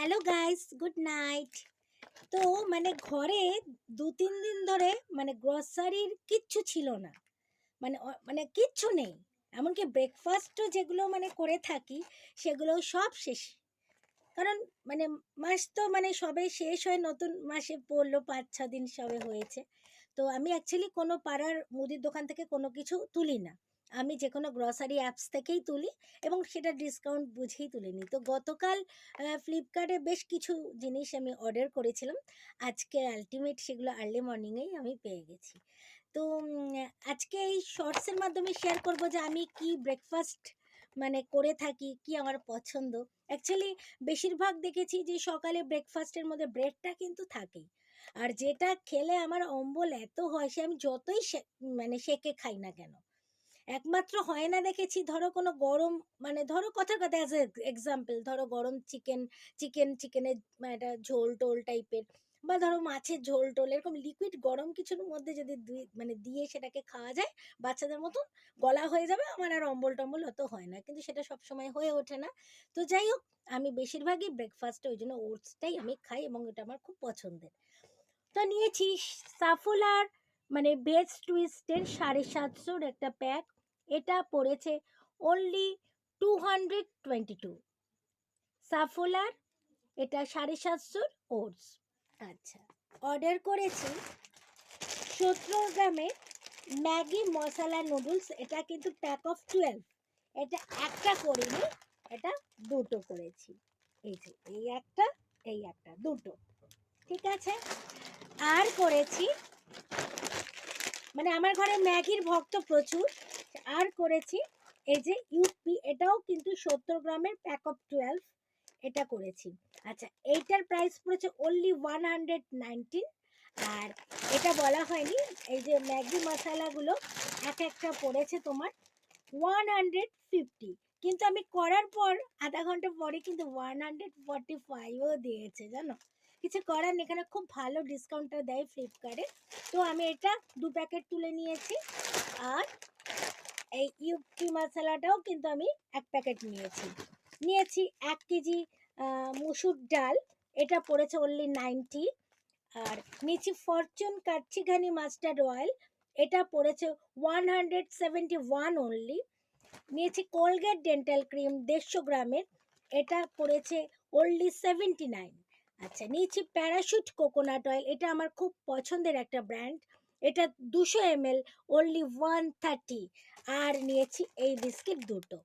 Hello guys, good night. তো ঘরে ২-৩ দিন ধরে গ্রসারির কিচ্ছু ছিল না। কিচ্ছু নেই। এমনকি ব্রেকফাস্টও যেগুলো করে থাকি সেগুলোও সব শেষ। কারণ মানে মাস তো সবে শেষ হয়ে নতুন মাসে পড়লো, ৫-৬ দিন সবে হয়েছে। তো আমি অ্যাকচুয়ালি কোনো পাড়ার মুদির দোকান থেকে কোনো কিছু তুলি না। আমি যেকোনো গ্রসারি অ্যাপস থেকেই তুলি এবং সেটা ডিসকাউন্ট বুঝেই তুলে নিই। তো গতকাল ফ্লিপকার্টে বেশ কিছু জিনিস আমি অর্ডার করেছিলাম। আজকে আল্টিমেট সেগুলো আর্লি মর্নিংয়েই আমি পেয়ে গেছি। তো আজকে এই শর্টসের মাধ্যমে শেয়ার করব যে আমি কি ব্রেকফাস্ট করে থাকি, কি আমার পছন্দ। অ্যাকচুয়ালি বেশিরভাগ দেখেছি যে সকালে ব্রেকফাস্টের মধ্যে ব্রেডটা কিন্তু থাকেই। আর যেটা খেলে আমার অম্বল এত হয় সে আমি যতই সেকে খাই না কেন। একমাত্র হয় না দেখেছি ধরো কোনো গরম ধরো কথার কথা অ্যাজ এক্সাম্পল ধরো গরম চিকেনের একটা ঝোল টোল টাইপের, বা ধরো মাছের ঝোল টোল এরকম লিকুইড গরম কিছুর মধ্যে যদি দিয়ে সেটাকে খাওয়া যায় বাচ্চাদের মতন, গলা হয়ে যাবে, আমার আর অম্বল টম্বল অত হয় না, কিন্তু সেটা সবসময় হয়ে ওঠে না। তো যাই হোক, আমি বেশিরভাগই ব্রেকফাস্টে ওই জন্য ওটসটাই আমি খাই এবং এটা আমার খুব পছন্দের। তো নিয়েছি সাফোলার ভেজ টুইস্টের 750 একটা প্যাক। এটা পড়েছে অনলি 222। সাফোলার, এটা 750 ওটস। আচ্ছা, অর্ডার করেছি 17 গ্রামের ম্যাগি মশলা নুডলস। এটা কিন্তু প্যাক অফ 12। এটা একটা করিনি, এটা দুটো করেছি। এই যে এই একটা দুটো, ঠিক আছে। আর করেছি আমার ঘরে ম্যাগির ভক্ত প্রচুর। আর করেছি এই যে ইউপি, এটাও কিন্তু 70 গ্রামের প্যাক অফ 12, এটা করেছি। আচ্ছা, এইটার প্রাইস পড়েছে অনলি 119। আর এটা বলা হয়নি, এই যে ম্যাগি মশলাগুলো এক একটা পড়েছে তোমার 150, কিন্তু আমি করার পর আধা ঘন্টা পরে কিন্তু 145ও দিয়েছে, জানো। কিছু করার নেই, এখানে খুব ভালো ডিসকাউন্টটা দেয় ফ্লিপকার্টে। তো আমি এটা 2 প্যাকেট তুলে নিয়েছি। আর এই ইউপি মশলাটাও কিন্তু আমি 1 প্যাকেট নিয়েছি 1 কেজি মুসুর ডাল। এটা পড়েছে অনলি 90। আর নিয়েছি ফরচুন কাচ্চিঘানি মাস্টার্ড অয়েল, এটা পড়েছে 171 অনলি। নিয়েছি কোলগেট ডেন্টাল ক্রিম 150 গ্রামের, এটা পড়েছে অনলি 79। আচ্ছা, নিয়েছি প্যারাশুট কোকোনাট অয়েল, এটা আমার খুব পছন্দের একটা ব্র্যান্ড, এটা 200 ml অনলি 130। আর নিয়েছি এই বিস্কিট দুটো।